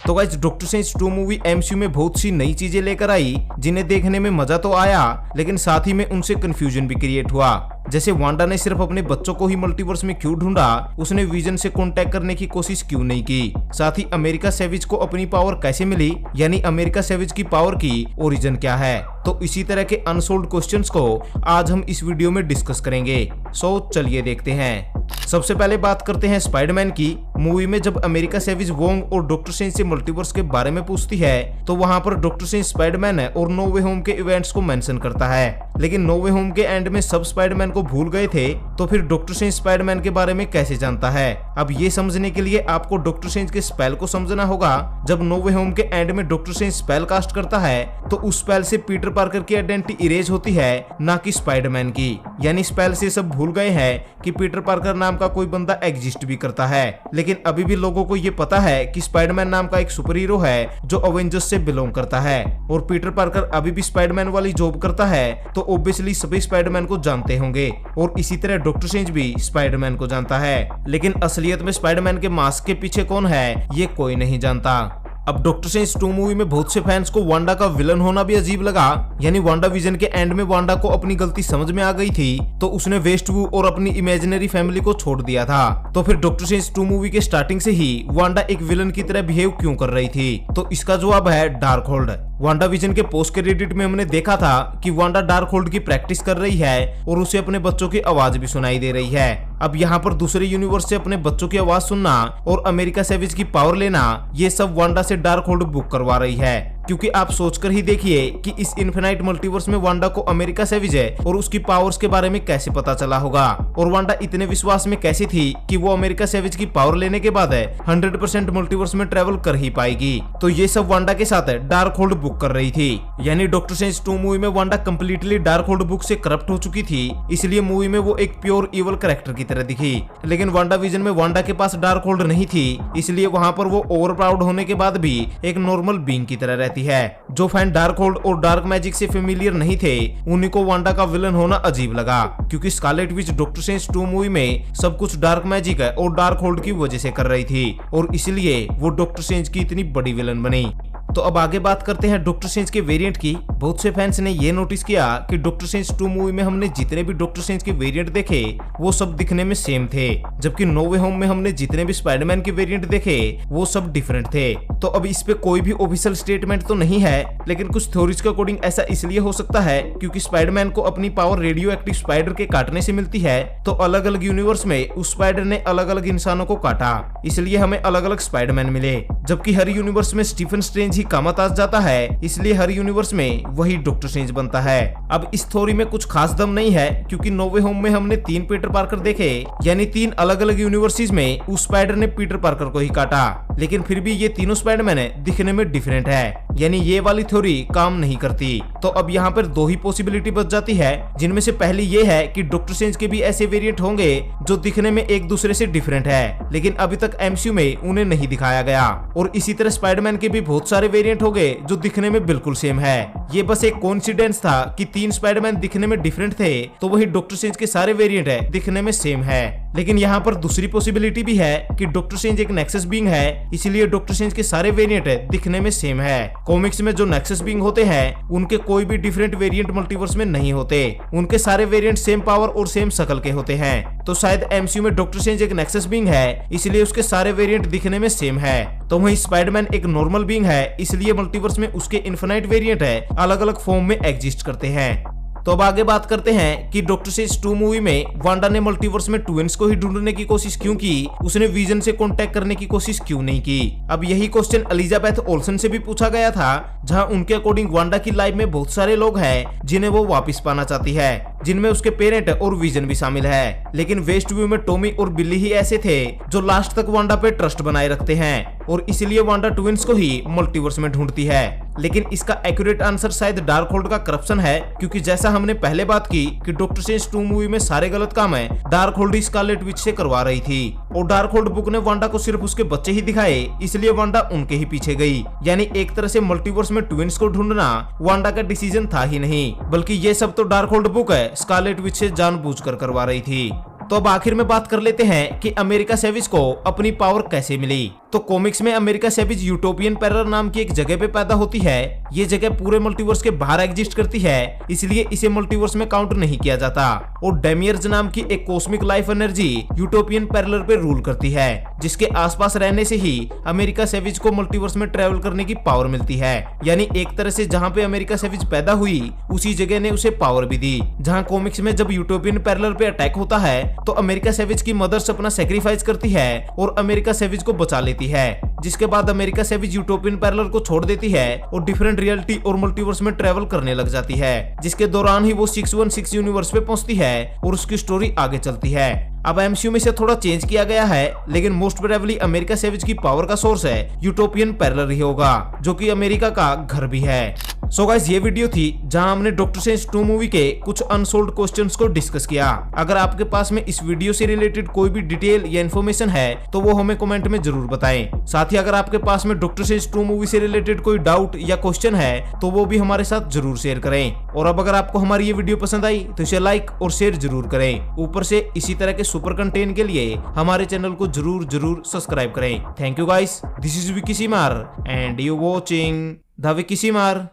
तो guys doctor strange 2 movie MCU में बहुत सी नई चीजें लेकर आई जिन्हें देखने में मजा तो आया, लेकिन साथ ही में उनसे कंफ्यूजन भी क्रिएट हुआ। जैसे वांडा ने सिर्फ अपने बच्चों को ही मल्टीवर्स में क्यों ढूंढा, उसने विजन से कांटेक्ट करने की कोशिश क्यों नहीं की, साथ ही अमेरिका सेविज को अपनी पावर कैसे मिली, यानी अमेरिका सेविज की पावर की ओरिजिन क्या है। तो इसी तरह के अनसोल्व्ड क्वेश्चंस को आज हम इस वीडियो में डिस्कस करेंगे। सो चलिए देखते हैं। सबसे पहले बात करते हैं स्पाइडरमैन की। मूवी में जब अमेरिका सेविज वोंग और डॉक्टर स्ट्रेंज से मल्टीवर्स के बारे में पूछती है तो वहां पर डॉक्टर स्ट्रेंज स्पाइडरमैन है और नो वे होम के इवेंट्स को मेंशन करता है, लेकिन नो वे होम के एंड में सब स्पाइडरमैन को भूल गए थे, तो फिर डॉक्टर स्ट्रेंज स्पाइडरमैन के बारे में कैसे जानता है। अब ये समझने के लिए आपको डॉक्टर स्ट्रेंज के स्पेल को समझना होगा। जब नो वे होम के एंड में डॉक्टर स्ट्रेंज स्पेल कास्ट करता है तो उस स्पेल से पीटर पार्कर की आइडेंटिटी इरेज होती है, ना कि स्पाइडरमैन की। यानी स्पेल से सब भूल गए हैं कि पीटर पार्कर नाम का कोई बंदा एग्जिस्ट भी करता है, लेकिन अभी भी लोगों को ये पता है कि स्पाइडरमैन नाम का एक सुपर हीरो है जो अवेंजर्स से बिलोंग करता है, और पीटर पार्कर अभी भी स्पाइडरमैन वाली जॉब करता है, तो ऑब्वियसली सभी स्पाइडरमैन को जानते होंगे, और इसी तरह डॉक्टर स्ट्रेंज भी स्पाइडरमैन को जानता है। लेकिन असलियत में स्पाइडरमैन के मास्क के पीछे कौन है ये कोई नहीं जानता। अब डॉक्टर स्ट्रेंज 2 मूवी में बहुत से फैंस को वांडा का विलन होना भी अजीब लगा, यानी वांडा विजन के एंड में वांडा को अपनी गलती समझ में आ गई थी तो उसने वेस्ट वू और अपनी इमेजिनरी फैमिली को छोड़ दिया था। तो फिर डॉक्टर स्ट्रेंज 2 मूवी के स्टार्टिंग से ही वांडा एक विलन की तरह बिहेव क्यों कर रही थी, तो इसका जवाब है डार्क होल्ड। वांडा विजन के पोस्ट क्रेडिट में हमने देखा था कि वांडा डार्क होल्ड की प्रैक्टिस कर रही है और उसे अपने बच्चों की आवाज भी सुनाई दे रही है। अब यहाँ पर दूसरे यूनिवर्स से अपने बच्चों की आवाज सुनना और अमेरिका सेविज की पावर लेना, ये सब वांडा से डार्क होल्ड बुक करवा रही है। क्योंकि आप सोचकर ही देखिए कि इस इन्फिनाइट मल्टीवर्स में वांडा को अमेरिका सेविज है और उसकी पावर्स के बारे में कैसे पता चला होगा, और वांडा इतने विश्वास में कैसी थी कि वो अमेरिका सेविज की पावर लेने के बाद 100% मल्टीवर्स में ट्रेवल कर ही पाएगी। तो ये सब वांडा के साथ डार्क होल्ड बुक कर रही थी। यानी डॉक्टर स्ट्रेंज 2 मूवी में Wanda completely dark hold book से करप्ट हो चुकी थी, इसलिए मूवी में वो एक प्योर इवल कैरेक्टर की तरह दिखी। लेकिन वांडा विजन में वांडा के पास डार्क होल्ड नहीं थी, इसलिए वहाँ पर वो ओवर प्राउड होने के बाद भी एक नॉर्मल बीइंग की तरह रहती है। जो फैन डार्क होल्ड और डार्क मैजिक से फेमिलियर नहीं थे उन्हीं को वांडा का विलन होना अजीब लगा, क्योंकि Scarlet Witch doctor strange 2 movie में सब कुछ डार्क मैजिक है और डार्क होल्ड की वजह से कर रही थी, और इसलिए वो डॉक्टर स्ट्रेंज की इतनी बड़ी विलन बनी। तो अब आगे बात करते हैं डॉक्टर स्ट्रेंज के वेरिएंट की। बहुत से फैंस ने ये नोटिस किया कि डॉक्टर स्ट्रेंज 2 मूवी में हमने जितने भी डॉक्टर स्ट्रेंज के वेरिएंट देखे वो सब दिखने में सेम थे, जबकि नो वे होम में हमने जितने भी स्पाइडरमैन के वेरिएंट देखे वो सब डिफरेंट थे। तो अब इस पे कोई भी ऑफिशियल स्टेटमेंट तो नहीं है, लेकिन कुछ थ्योरीज के अकॉर्डिंग ऐसा इसलिए हो सकता है क्योंकि स्पाइडरमैन को अपनी पावर रेडियो एक्टिव स्पाइडर के काटने से मिलती है, तो अलग अलग यूनिवर्स में उस स्पाइडर ने अलग अलग इंसानों को काटा, इसलिए हमें अलग अलग स्पाइडरमैन मिले। जबकि हर यूनिवर्स में स्टीफन स्ट्रेंज ही कामाताज जाता है, इसलिए हर यूनिवर्स में वही डॉक्टर स्ट्रेंज बनता है। अब इस थ्योरी में कुछ खास दम नहीं है, क्योंकि नो वे होम में हमने 3 पीटर पार्कर देखे, यानी 3 अलग अलग यूनिवर्सिस में उस स्पाइडर ने पीटर पार्कर को ही काटा, लेकिन फिर भी ये तीनों स्पाइडरमैन दिखने में डिफरेंट है, यानी ये वाली थ्योरी काम नहीं करती। तो अब यहाँ पर 2 ही पॉसिबिलिटी बच जाती है, जिनमें से पहली ये है कि डॉक्टर स्ट्रेंज के भी ऐसे वेरिएंट होंगे जो दिखने में एक दूसरे से डिफरेंट है, लेकिन अभी तक एमसीयू में उन्हें नहीं दिखाया गया, और इसी तरह स्पाइडरमैन के भी बहुत सारे वेरिएंट हो गए जो दिखने में बिल्कुल सेम है। ये बस एक कोइंसिडेंस था कि 3 स्पाइडरमैन दिखने में डिफरेंट थे, तो वही डॉक्टर स्ट्रेंज के सारे वेरिएंट है दिखने में सेम है। लेकिन यहाँ पर दूसरी पॉसिबिलिटी भी है कि डॉक्टर स्ट्रेंज एक नेक्सस बीइंग है, इसलिए डॉक्टर स्ट्रेंज के सारे वेरिएंट दिखने में सेम है। कॉमिक्स में जो नेक्सस बीइंग होते हैं उनके कोई भी डिफरेंट वेरिएंट मल्टीवर्स में नहीं होते, उनके सारे वेरिएंट सेम पावर और सेम शक्ल के होते हैं। तो शायद एमसीयू में डॉक्टर स्ट्रेंज एक नेक्सस बीइंग है, इसलिए उसके सारे वेरिएंट दिखने में सेम है, तो वही स्पाइडरमैन एक नॉर्मल बीइंग है, इसलिए मल्टीवर्स में उसके इनफिनाइट वेरिएंट अलग अलग फॉर्म में एग्जिस्ट करते हैं। तो अब आगे बात करते हैं कि डॉक्टर स्ट्रेंज 2 मूवी में वांडा ने मल्टीवर्स में ट्विन्स को ही ढूंढने की कोशिश क्यों की, उसने विजन से कांटेक्ट करने की कोशिश क्यों नहीं की। अब यही क्वेश्चन एलिजाबेथ ओल्सन से भी पूछा गया था, जहां उनके अकॉर्डिंग वांडा की लाइफ में बहुत सारे लोग हैं जिन्हें वो वापस पाना चाहती है, जिनमें उसके पेरेंट और विजन भी शामिल है, लेकिन वेस्ट व्यू में टॉमी और बिल्ली ही ऐसे थे जो लास्ट तक वांडा पे ट्रस्ट बनाए रखते हैं, और इसलिए वांडा ट्विन्स को ही मल्टीवर्स में ढूंढती है। लेकिन इसका एक्यूरेट आंसर शायद डार्क होल्ड का करप्शन है, क्योंकि जैसा हमने पहले बात की कि डॉक्टर स्ट्रेंज 2 मूवी में सारे गलत काम है डार्क होल्ड स्कारलेट विच से करवा रही थी, और डार्क होल्ड बुक ने वांडा को सिर्फ उसके बच्चे ही दिखाए, इसलिए वांडा उनके ही पीछे गई। यानी एक तरह से मल्टीवर्स में ट्विन्स को ढूंढना वांडा का डिसीजन था ही नहीं, बल्कि ये सब तो डार्क होल्ड बुक है स्कारलेट विच से जानबूझकर करवा रही थी। तो अब आखिर में बात कर लेते हैं कि अमेरिका सेविज को अपनी पावर कैसे मिली। तो कॉमिक्स में अमेरिका सेविज यूटोपियन पैरलर नाम की एक जगह पे पैदा होती है। ये जगह पूरे मल्टीवर्स के बाहर एग्जिस्ट करती है, इसलिए इसे मल्टीवर्स में काउंट नहीं किया जाता। और डेमियर्स नाम की एक cosmic life energy utopian parallel पे रूल करती है, जिसके आसपास रहने से ही अमेरिका सेविज को मल्टीवर्स में ट्रेवल करने की पावर मिलती है। यानी एक तरह से जहाँ पे अमेरिका सेविज पैदा हुई उसी जगह ने उसे पावर भी दी। जहाँ कॉमिक्स में जब यूटोपियन पैरलर पे अटैक होता है तो अमेरिका सेविज की मदर्स अपना सेक्रीफाइस करती है और अमेरिका सेविज को बचा लेती है, जिसके बाद अमेरिका सेविज यूटोपियन पैरलर को छोड़ देती है और डिफरेंट रियलिटी और मल्टीवर्स में ट्रेवल करने लग जाती है, जिसके दौरान ही वो 616 यूनिवर्स पे पहुंचती है और उसकी स्टोरी आगे चलती है। अब एमसीयू में से थोड़ा चेंज किया गया है, लेकिन मोस्ट प्रोबेबली अमेरिका सेविज की पावर का सोर्स है यूटोपियन पैरलर ही होगा, जो कि अमेरिका का घर भी है। सो गाइस, ये वीडियो थी जहां हमने डॉक्टर स्ट्रेंज 2 मूवी के कुछ अनसोल्ड क्वेश्चंस को डिस्कस किया। अगर आपके पास में इस वीडियो से रिलेटेड कोई भी डिटेल या इन्फॉर्मेशन है तो वो हमें कमेंट में जरूर बताएं। साथ ही अगर आपके पास में डॉक्टर स्ट्रेंज 2 मूवी से रिलेटेड कोई डाउट या क्वेश्चन है तो वो भी हमारे साथ जरूर शेयर करें। और अब अगर आपको हमारी ये वीडियो पसंद आई तो इसे लाइक और शेयर जरूर करें। ऊपर से इसी तरह के सुपर कंटेंट के लिए हमारे चैनल को जरूर सब्सक्राइब करें। Thank you guys, this is Vicky Seemar and you watching the Vicky सीमार।